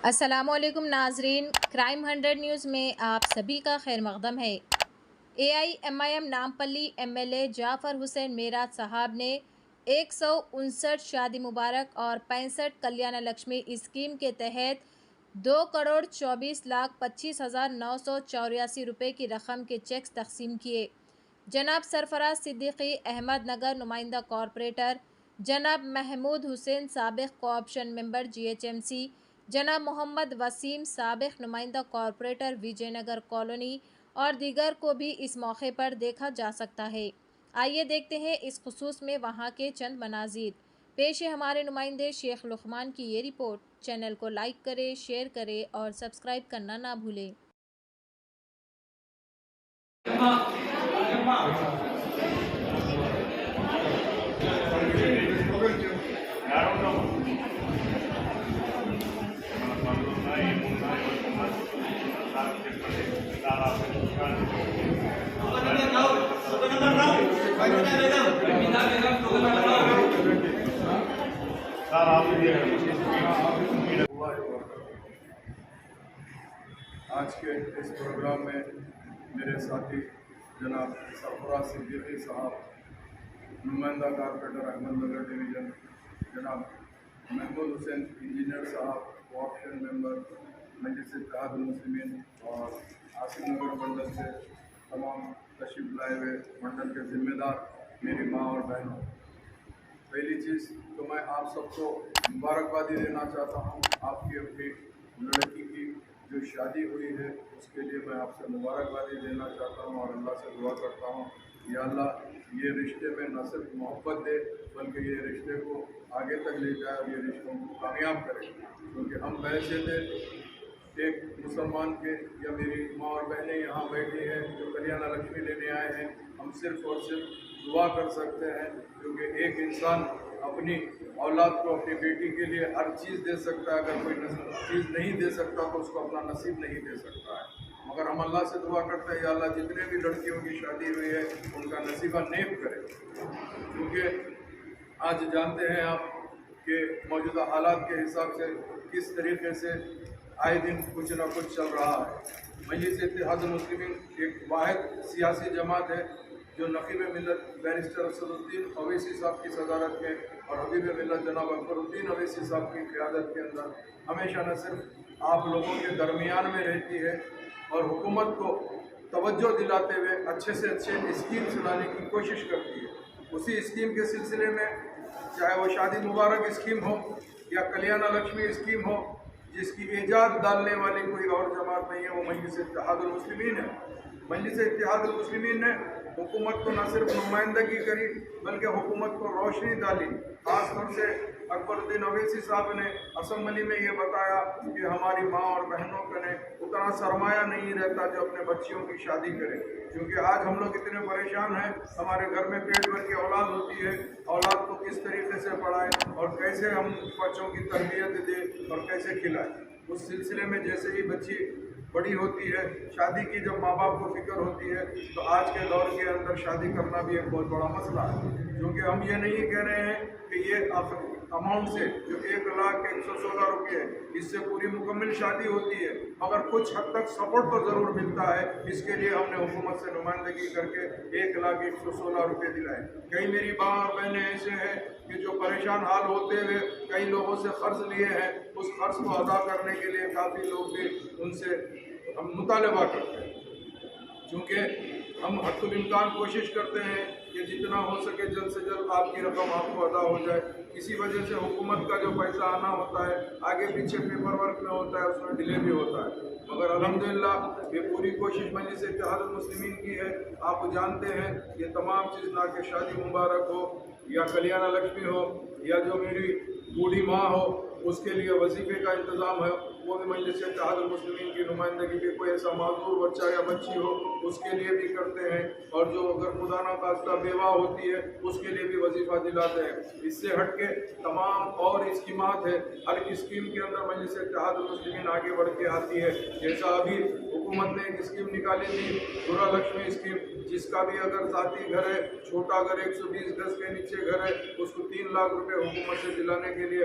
السلام علیکم ناظرین، کرائم 100 نیوز میں آپ سبھی کا خیر مقدم ہے۔ AIMIM نامپلی MLA جعفر حسین میرات صاحب نے 159 شادی مبارک اور 65 کلیانہ لکشمی اسکیم کے تحت 2,24,25,984 روپے کی رقم کے چیکس تقسیم کیے۔ جناب سرفراز صدیقی احمد نگر نمائندہ کارپوریٹر، جناب محمود حسین سابق کوآپشن ممبر GHMC، جناب محمد وسیم سابق نمائندہ کارپوریٹر وجے نگر کالونی اور دیگر کو بھی اس موقع پر دیکھا جا سکتا ہے۔ آئیے دیکھتے ہیں اس خصوص میں وہاں کے چند مناظر۔ پیش ہے ہمارے نمائندے شیخ لقمان کی یہ رپورٹ۔ چینل کو لائک کریں، شیئر کریں اور سبسکرائب کرنا نہ بھولیں۔ آج کے اس پروگرام میں میرے ساتھی جناب سرفراز صدیقی صاحب نمائندہ کارپوریٹر احمد نگر ڈویژن، جناب محمود حسین انجینئر صاحب کوآپشن ممبر مجلس اتحاد المسلمین اور عاصم نگر منڈل سے تمام تشریف لائے ہوئے منڈل کے ذمہ دار میری ماں اور بہنوں، پہلی چیز تو میں آپ سب کو مبارکبادی دینا چاہتا ہوں۔ آپ کی اپنی لڑکی کی جو شادی ہوئی ہے اس کے لیے میں آپ سے مبارکبادی دینا چاہتا ہوں اور اللہ سے دعا کرتا ہوں یا اللہ یہ رشتے میں نہ صرف محبت دے بلکہ یہ رشتے کو آگے تک لے جائے اور یہ رشتوں کو کامیاب کرے، کیونکہ ہم پیسے تھے ایک مسلمان کے یا میری ماں اور بہنیں یہاں بیٹھی ہیں جو کلیانہ لکشمی لینے آئے ہیں، ہم صرف اور صرف دعا کر سکتے ہیں، کیونکہ ایک انسان اپنی اولاد کو اپنی بیٹی کے لیے ہر چیز دے سکتا ہے، اگر کوئی چیز نہیں دے سکتا تو اس کو اپنا نصیب نہیں دے سکتا ہے، مگر ہم اللہ سے دعا کرتے ہیں یا اللہ جتنے بھی لڑکیوں کی شادی ہوئی ہے ان کا نصیبہ نیک کرے، کیونکہ آج جانتے ہیں آپ کہ موجودہ حالات کے حساب سے کس طریقے سے آئے دن کچھ نہ کچھ چل رہا ہے۔ مجلس اتحاد المسلمین ایک واحد سیاسی جماعت ہے جو نقیب ملت بیرسٹر اسد الدین اویسی صاحب کی صدارت میں اور حبیب ملت جناب اکبر الدین اویسی صاحب کی قیادت کے اندر ہمیشہ نہ صرف آپ لوگوں کے درمیان میں رہتی ہے اور حکومت کو توجہ دلاتے ہوئے اچھے سے اچھے اسکیم چلانے کی کوشش کرتی ہے۔ اسی اسکیم کے سلسلے میں چاہے وہ شادی مبارک اسکیم ہو یا کلیانہ لکشمی اسکیم ہو، جس کی ایجاد ڈالنے والی کوئی اور جماعت نہیں ہے، وہ مجلس اتحاد المسلمین ہے۔ مجلس اتحاد المسلمین نے حکومت کو نہ صرف نمائندگی کری بلکہ حکومت کو روشنی ڈالی۔ خاص طور سے اکبر الدین اویسی صاحب نے اسمبلی میں یہ بتایا کہ ہماری ماں اور بہنوں کا نے اتنا سرمایہ نہیں رہتا جو اپنے بچیوں کی شادی کرے، کیونکہ آج ہم لوگ اتنے پریشان ہیں، ہمارے گھر میں پیٹ بھر کی اولاد ہوتی ہے، اولاد کو کس طریقے سے پڑھائیں اور کیسے ہم بچوں کی تربیت دیں اور کیسے کھلائیں۔ اس سلسلے میں جیسے ہی بچی بڑی ہوتی ہے، شادی کی جب ماں باپ کو فکر ہوتی ہے تو آج کے دور کے اندر شادی کرنا بھی ایک بہت بڑا مسئلہ ہے، کیونکہ ہم یہ نہیں کہہ رہے ہیں کہ یہ اماؤنٹ سے جو 1,01,16 روپے اس سے پوری مکمل شادی ہوتی ہے، مگر کچھ حد تک سپورٹ تو ضرور ملتا ہے۔ اس کے لیے ہم نے حکومت سے نمائندگی کر کے 1,01,16 روپے دلائے۔ کئی میری ماں اور بہنیں ایسے ہیں کہ جو پریشان حال ہوتے ہوئے کئی لوگوں سے قرض لیے ہیں، اس قرض کو ادا کرنے کے لیے کافی لوگ بھی ان سے ہم مطالبہ کرتے ہیں، چونکہ ہم حد الامکان کوشش کرتے ہیں کہ جتنا ہو سکے جلد سے جلد آپ کی رقم آپ کو ادا ہو جائے۔ کسی وجہ سے حکومت کا جو پیسہ آنا ہوتا ہے آگے پیچھے پیپر ورک میں ہوتا ہے، اس میں ڈیلے بھی ہوتا ہے، مگر الحمدللہ یہ پوری کوشش مجلس اتحاد المسلمین کی ہے۔ آپ جانتے ہیں یہ تمام چیز نہ کہ شادی مبارک ہو یا کلیانہ لکشمی ہو یا جو میری بوڑھی ماں ہو اس کے لیے وظیفے کا انتظام ہے، وہ بھی مجلس اتحاد المسلمین کی نمائندگی میں کوئی ایسا معذور بچہ یا بچی ہو اس کے لیے بھی کرتے ہیں، اور جو اگر خدا نہ خواستہ بیوہ ہوتی ہے اس کے لیے بھی وظیفہ دلاتے ہیں۔ اس سے ہٹ کے تمام اور اسکیمات ہے، ہر اسکیم کے اندر مجلس اتحاد المسلمین آگے بڑھ کے آتی ہے۔ جیسا ابھی حکومت نے ایک اسکیم نکالی تھی گرہ لکشمی اسکیم، جس کا بھی اگر ذاتی گھر ہے، چھوٹا گھر 120 گز کے نیچے گھر ہے، اس کو 3 لاکھ روپے حکومت سے دلانے کے لیے